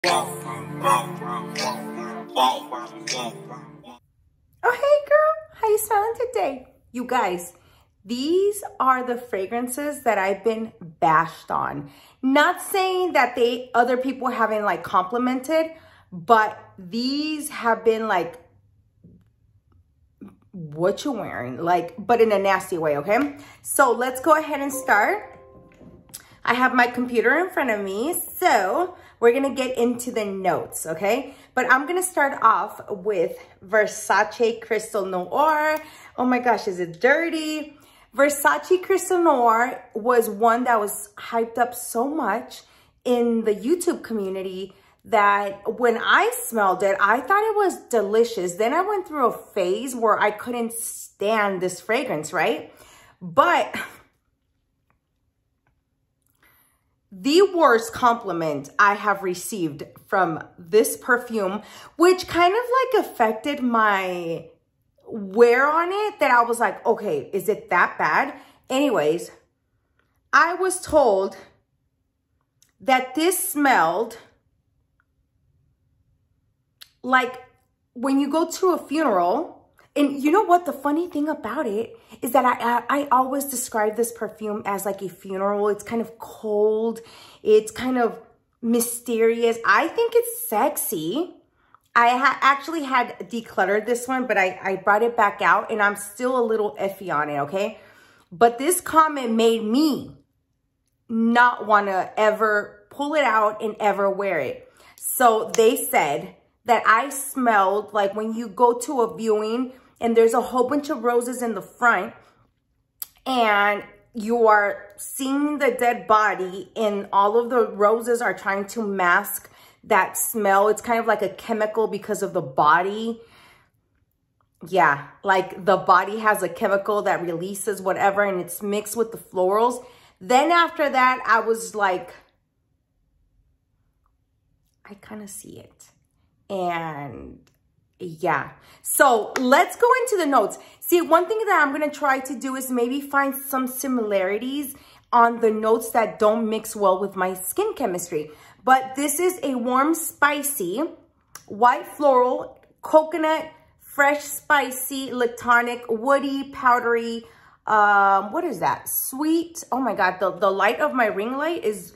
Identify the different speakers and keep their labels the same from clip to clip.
Speaker 1: Oh, hey girl, how you smelling today? You guys, these are the fragrances that I've been bashed on. Not saying that other people haven't like complimented, but these have been like, what you wearing? Like, but in a nasty way, okay? So let's go ahead and start. I have my computer in front of me, so we're gonna get into the notes, okay? But I'm gonna start off with Versace Crystal Noir. Oh my gosh, is it dirty? Versace Crystal Noir was one that was hyped up so much in the YouTube community that when I smelled it, I thought it was delicious. Then I went through a phase where I couldn't stand this fragrance, right? But the worst compliment I have received from this perfume, which kind of like affected my wear on it, that I was like, okay, is it that bad? Anyways, I was told that this smelled like when you go to a funeral. And you know what? The funny thing about it is that I always describe this perfume as like a funeral. It's kind of cold. It's kind of mysterious. I think it's sexy. I actually had decluttered this one, but I brought it back out and I'm still a little iffy on it, okay? But this comment made me not want to ever pull it out and ever wear it. So they said that I smelled like when you go to a viewing and there's a whole bunch of roses in the front and you are seeing the dead body and all of the roses are trying to mask that smell. It's kind of like a chemical because of the body. Yeah, like the body has a chemical that releases whatever and it's mixed with the florals. Then after that, I was like, I kind of see it. And yeah, so let's go into the notes. See, one thing that I'm going to try to do is maybe find some similarities on the notes that don't mix well with my skin chemistry. But this is a warm, spicy, white floral, coconut, fresh, spicy, lactonic, woody, powdery. What is that? Sweet. Oh my God, the light of my ring light is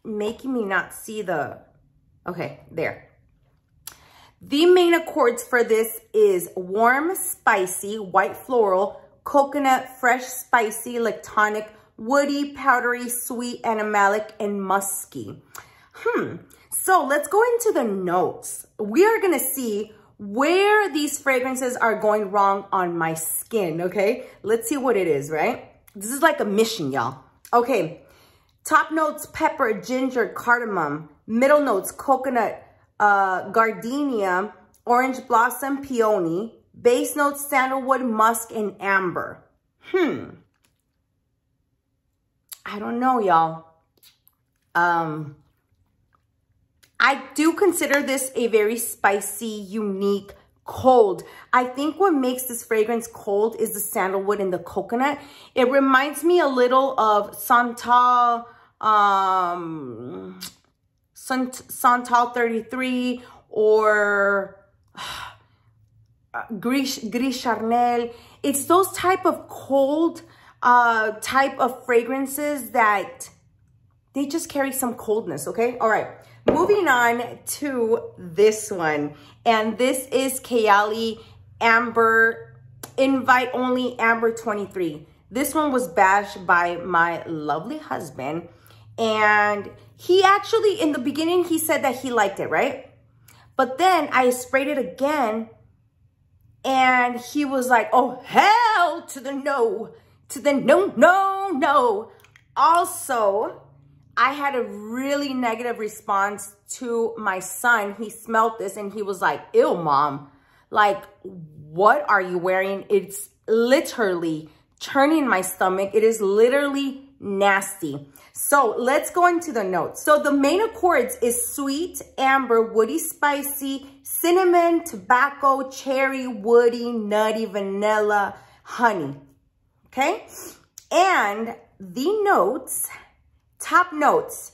Speaker 1: making me not see the... Okay, there. The main accords for this is warm, spicy, white floral, coconut, fresh, spicy, lactonic, woody, powdery, sweet, animalic, and musky. So let's go into the notes. We are going to see where these fragrances are going wrong on my skin, okay? Let's see what it is, right? This is like a mission, y'all. Okay, top notes, pepper, ginger, cardamom. Middle notes, coconut, gardenia, orange blossom, peony. Base notes, sandalwood, musk, and amber. I don't know, y'all. I do consider this a very spicy, unique, cold. I think what makes this fragrance cold is the sandalwood and the coconut. It reminds me a little of Santal, Santal 33 or Gris Charnel. It's those type of cold type of fragrances that they just carry some coldness, okay? All right, moving on to this one. And this is Kayali Amber, Invite Only Amber 23. This one was bashed by my lovely husband. And he actually, in the beginning, he said that he liked it, right? But then I sprayed it again and he was like, oh, hell to the no, to the no, no, no. Also, I had a really negative response to my son. He smelled this and he was like, ew, mom, like, what are you wearing? It's literally churning my stomach. It is literally nasty. So let's go into the notes. So the main accords is sweet, amber, woody, spicy, cinnamon, tobacco, cherry, woody, nutty, vanilla, honey. Okay? And the notes, top notes,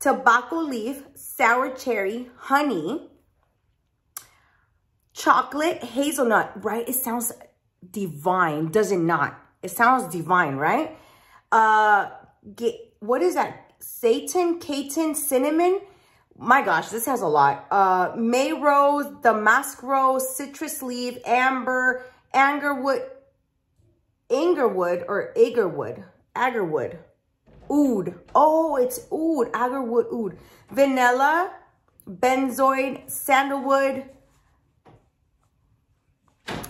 Speaker 1: tobacco leaf, sour cherry, honey, chocolate, hazelnut, right? It sounds divine, does it not? It sounds divine, right? What is that? Satan, Caton, cinnamon. My gosh, this has a lot. May rose, damask rose, citrus leaf, amber, agarwood, oud. Oh, it's oud, agarwood, oud. Vanilla, benzoid, sandalwood,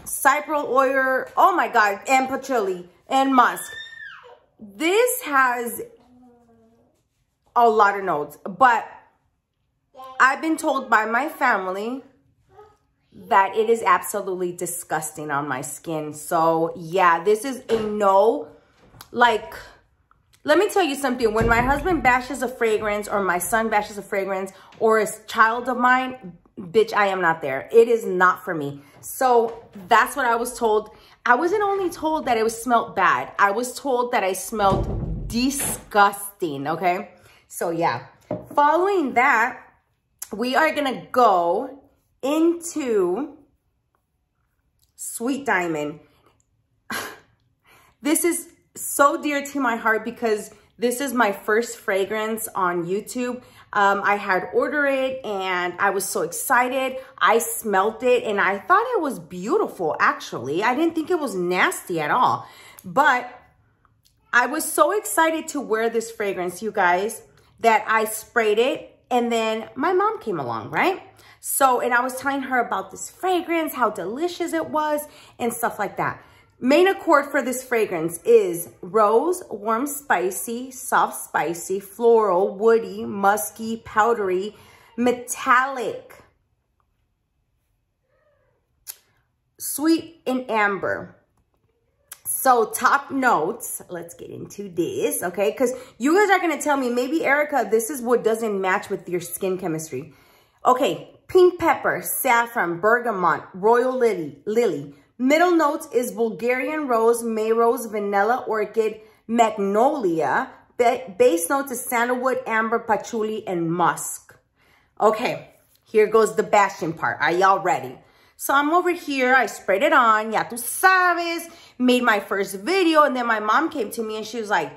Speaker 1: cypress oil, oh my God, and patchouli, and musk. This has a lot of notes, but I've been told by my family that it is absolutely disgusting on my skin. So yeah, this is a no. Like, let me tell you something. When my husband bashes a fragrance, or my son bashes a fragrance, or a child of mine, bitch, I am not there. It is not for me. So that's what I was told. I wasn't only told that it smelled bad. I was told that I smelled disgusting, okay? So yeah, following that, we are gonna go into Sweet Diamond. This is so dear to my heart because this is my first fragrance on YouTube. I had ordered it and I was so excited. I smelled it and I thought it was beautiful, actually. I didn't think it was nasty at all. But I was so excited to wear this fragrance, you guys, that I sprayed it. And then my mom came along, right? So, and I was telling her about this fragrance, how delicious it was, and stuff like that. Main accord for this fragrance is rose, warm, spicy, soft, spicy, floral, woody, musky, powdery, metallic, sweet, and amber. So top notes, let's get into this, okay? Because you guys are going to tell me, maybe, Erica, this is what doesn't match with your skin chemistry. Okay, pink pepper, saffron, bergamot, royal lily. Middle notes is Bulgarian rose, May rose, vanilla, orchid, magnolia. Base notes is sandalwood, amber, patchouli, and musk. Okay, here goes the bashing part. Are y'all ready? So I'm over here, I sprayed it on, ya tu sabes, made my first video, and then my mom came to me and she was like,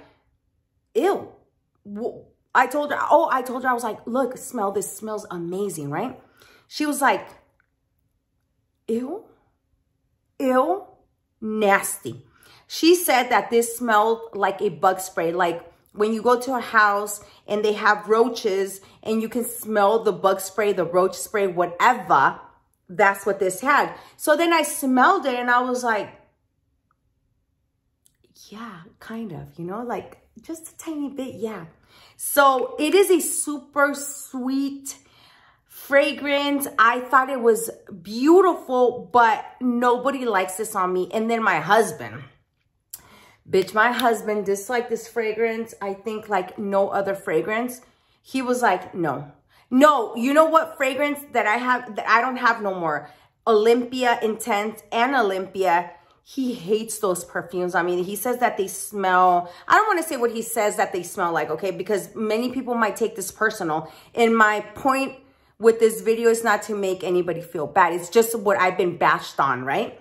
Speaker 1: ew. I told her, I was like, look, smell this, smells amazing, right? She was like, ew, ew, nasty. She said that this smelled like a bug spray, like when you go to a house and they have roaches and you can smell the bug spray, the roach spray, whatever. That's what this had. So then I smelled it and I was like, yeah, kind of, you know, like just a tiny bit, yeah. So it is a super sweet fragrance. I thought it was beautiful, but nobody likes this on me. And then my husband, bitch, my husband disliked this fragrance. I think like no other fragrance. He was like, no. No, you know what fragrance that I have, that I don't have no more? Olympia Intense and Olympia. He hates those perfumes. I mean, he says that they smell, I don't want to say what he says that they smell like, okay? Because many people might take this personal. And my point with this video is not to make anybody feel bad. It's just what I've been bashed on, right?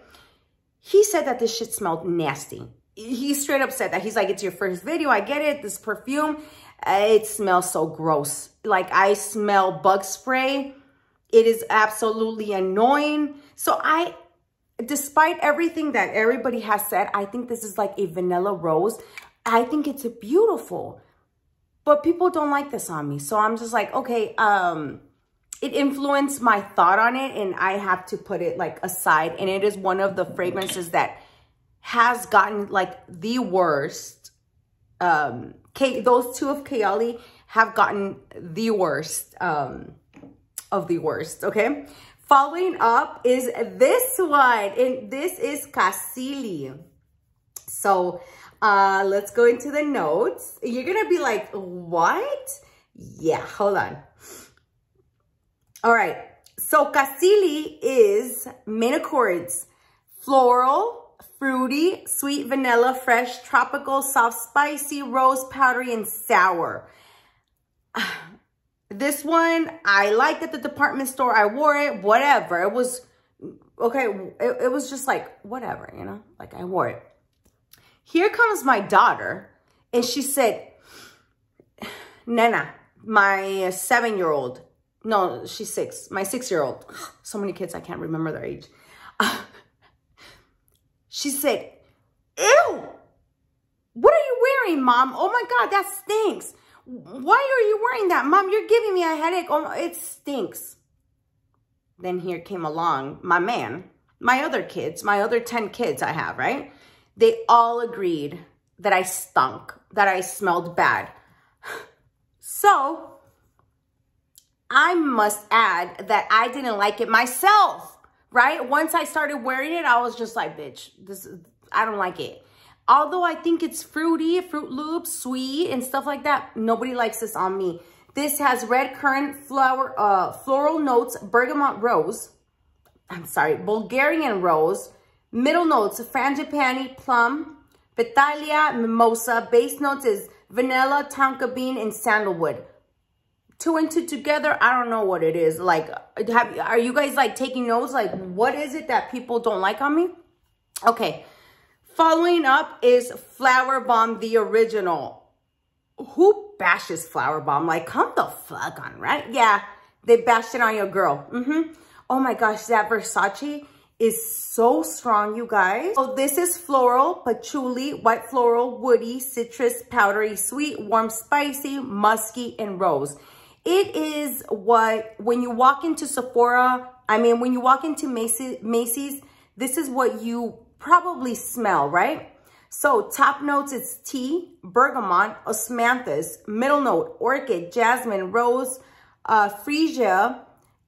Speaker 1: He said that this shit smelled nasty. He straight up said that. He's like, it's your first video. I get it. This perfume, it smells so gross. Like I smell bug spray. It is absolutely annoying. So despite everything that everybody has said, I think this is like a vanilla rose. I think it's beautiful, but people don't like this on me. So I'm just like, okay, it influenced my thought on it and I have to put it like aside. And it is one of the fragrances that has gotten like the worst. Those two of Kayali have gotten the worst of the worst, okay? Following up is this one, and this is Cassili. So let's go into the notes. You're gonna be like, what? Yeah, hold on. All right, so Cassili is main accords: floral, fruity, sweet, vanilla, fresh, tropical, soft, spicy, rose, powdery, and sour. This one, I liked at the department store. I wore it, whatever. It was, okay, it was just like, whatever, you know? Like, I wore it. Here comes my daughter, and she said, Nena, my 7-year-old. No, she's 6. My 6-year-old. So many kids, I can't remember their age. She said, ew, what are you wearing, Mom? Oh my God, that stinks. Why are you wearing that? Mom, you're giving me a headache. Oh, it stinks. Then here came along my man, my other kids, my other 10 kids I have, right? They all agreed that I stunk, that I smelled bad. So I must add that I didn't like it myself, right? Once I started wearing it, I was just like, bitch, I don't like it. Although I think it's fruity, Fruit Loops, sweet, and stuff like that, nobody likes this on me. This has red currant floral notes, bergamot rose. I'm sorry, Bulgarian rose. Middle notes, frangipani, plum, Vitalia, mimosa. Base notes is vanilla, tonka bean, and sandalwood. 2 and 2 together, I don't know what it is. Like, are you guys like taking notes? Like, what is it that people don't like on me? Okay. Following up is Flower Bomb, the original. Who bashes Flower Bomb? Like, come the fuck on, right? Yeah, they bashed it on your girl. Oh my gosh, that Versace is so strong, you guys. So this is floral, patchouli, white floral, woody, citrus, powdery, sweet, warm, spicy, musky, and rose. It is what, when you walk into Sephora, when you walk into Macy's, this is what you probably smell, right? So top notes, it's tea, bergamot, osmanthus. Middle note, orchid, jasmine, rose, freesia,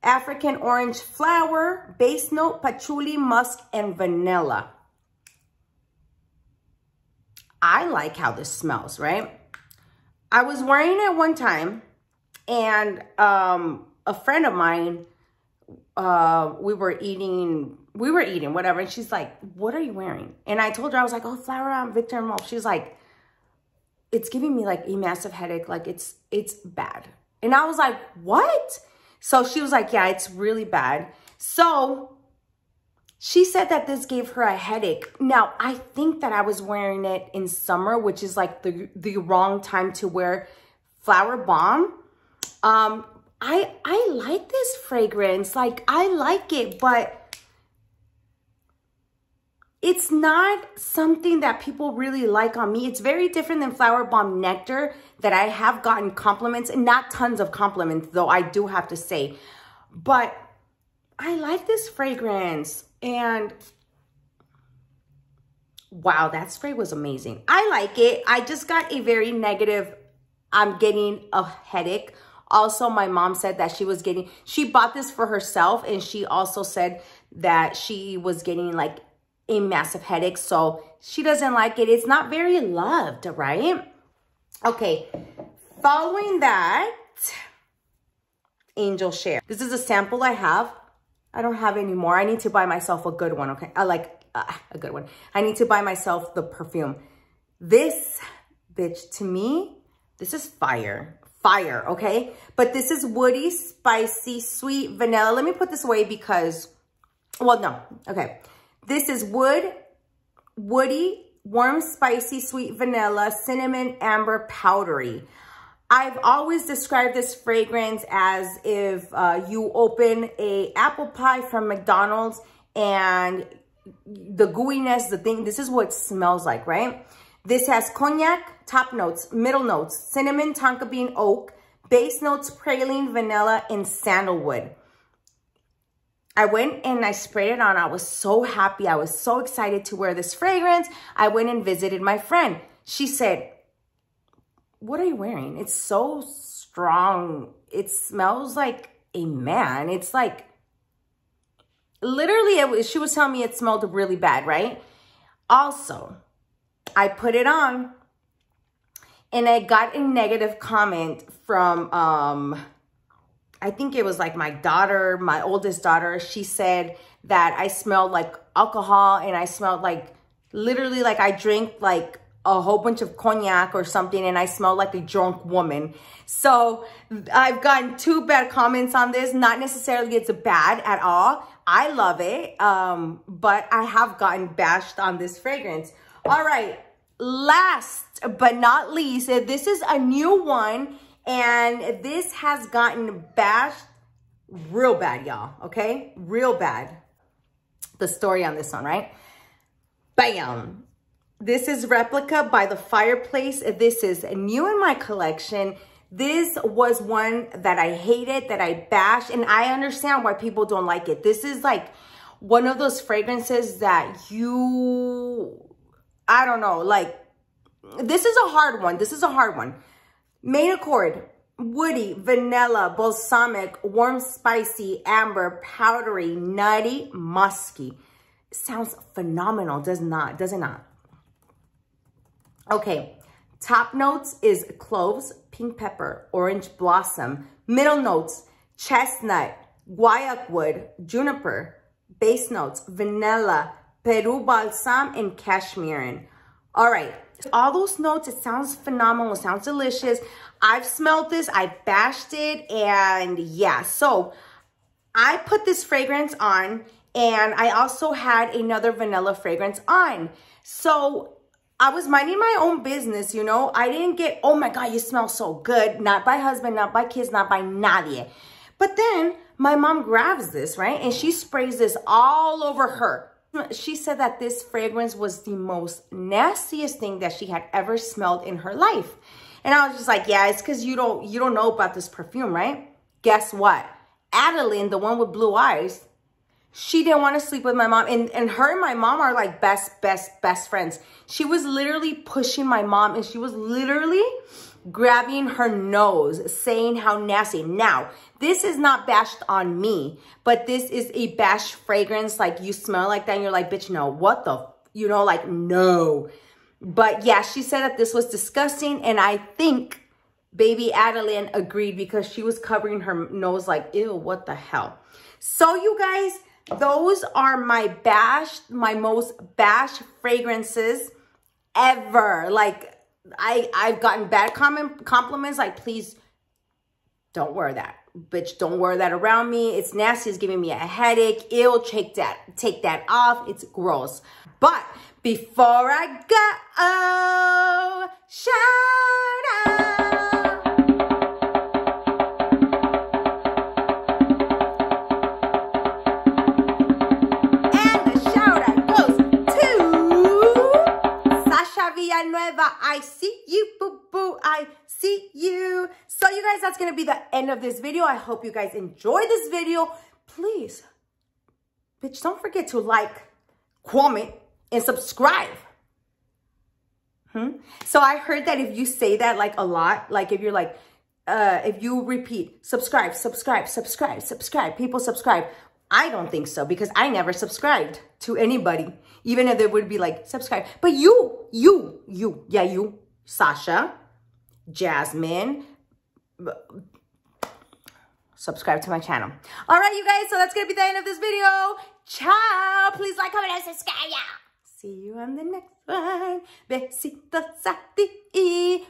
Speaker 1: African orange flower. Base note, patchouli, musk, and vanilla. I like how this smells, right? I was wearing it one time, and a friend of mine, we were eating, whatever. And she's like, what are you wearing? And I told her, I was like, oh, Flower Bomb, Victor and Rolf. She's like, it's giving me like a massive headache. Like it's bad. And I was like, what? So she was like, yeah, it's really bad. So she said that this gave her a headache. Now, I think that I was wearing it in summer, which is like the wrong time to wear Flower Bomb. I like this fragrance. Like, I like it, but it's not something that people really like on me. It's very different than Flower Bomb Nectar that I have gotten compliments, and not tons of compliments, though I do have to say. But I like this fragrance, and wow, that spray was amazing. I like it. I just got a very negative, I'm getting a headache. Also, my mom said that she bought this for herself, and she also said that she was getting like a massive headache, so she doesn't like it. It's not very loved, right? Okay, following that, Angel Share. This is a sample I have. I don't have any more. I need to buy myself a good one, okay? I like a good one. I need to buy myself the perfume. This, bitch, to me, this is fire. Fire, okay? But this is woody, spicy, sweet, vanilla. Let me put this away because, well, no. Okay. This is woody, warm, spicy, sweet, vanilla, cinnamon, amber, powdery. I've always described this fragrance as if you open a apple pie from McDonald's and the gooiness, this is what it smells like, right? This has cognac, top notes, middle notes, cinnamon, tonka bean, oak, base notes, praline, vanilla, and sandalwood. I went and I sprayed it on. I was so happy. I was so excited to wear this fragrance. I went and visited my friend. She said, what are you wearing? It's so strong. It smells like a man. It's like, literally, she was telling me it smelled really bad, right? Also, I put it on and I got a negative comment from, I think it was like my daughter, my oldest daughter. She said that I smelled like alcohol, and I smelled like, literally like I drank like a whole bunch of cognac or something and I smell like a drunk woman. So I've gotten 2 bad comments on this. Not necessarily it's bad at all. I love it, but I have gotten bashed on this fragrance. All right, last but not least, this is a new one, and this has gotten bashed real bad, y'all, okay? Real bad. The story on this one, right? Bam. This is Replica by the Fireplace. This is new in my collection. This was one that I hated, that I bashed, and I understand why people don't like it. This is like one of those fragrances that I don't know, like, this is a hard one. This is a hard one. Main accord, woody, vanilla, balsamic, warm, spicy, amber, powdery, nutty, musky. Sounds phenomenal, does it not? Okay, top notes is cloves, pink pepper, orange blossom. Middle notes, chestnut, guaiac wood, juniper. Base notes, vanilla, Peru balsam, and cashmere. All right, all those notes, it sounds phenomenal, it sounds delicious. I've smelled this, I bashed it, and yeah. So I put this fragrance on, and I also had another vanilla fragrance on. So I was minding my own business, you know. I didn't get, oh my God, you smell so good. Not by husband, not by kids, not by nadie. But then my mom grabs this, right? And she sprays this all over her. She said that this fragrance was the most nastiest thing that she had ever smelled in her life. And I was just like, yeah, it's because you don't know about this perfume, right? Guess what? Adeline, the one with blue eyes, she didn't want to sleep with my mom. And her and my mom are like best friends. She was literally pushing my mom, and she was literally grabbing her nose, saying how nasty. Now, this is not bashed on me, but this is a bash fragrance. Like, you smell like that and you're like, bitch, no, what the, you know, like, no. But yeah, she said that this was disgusting, and I think baby Adeline agreed, because she was covering her nose like, ew, what the hell. So you guys, those are my most bashed fragrances ever. Like, I've gotten bad compliments like, please don't wear that. Bitch, don't wear that around me. It's nasty. It's giving me a headache. Ew, take that off. It's gross. But before I go, shout out. And the shout out goes to Sasha Villanueva. I see you, boo boo. I see you. So you guys, that's going to be the end of this video. I hope you guys enjoy this video. Please, bitch, don't forget to like, comment, and subscribe. So I heard that if you say that like a lot, like if you're like, if you repeat, subscribe, people subscribe. I don't think so, because I never subscribed to anybody, even if they would be like, subscribe. But you, Sasha, Jasmine, subscribe to my channel. All right, you guys, so that's going to be the end of this video. Ciao. Please like, comment, and subscribe, yeah. See you on the next one. Besitos a ti.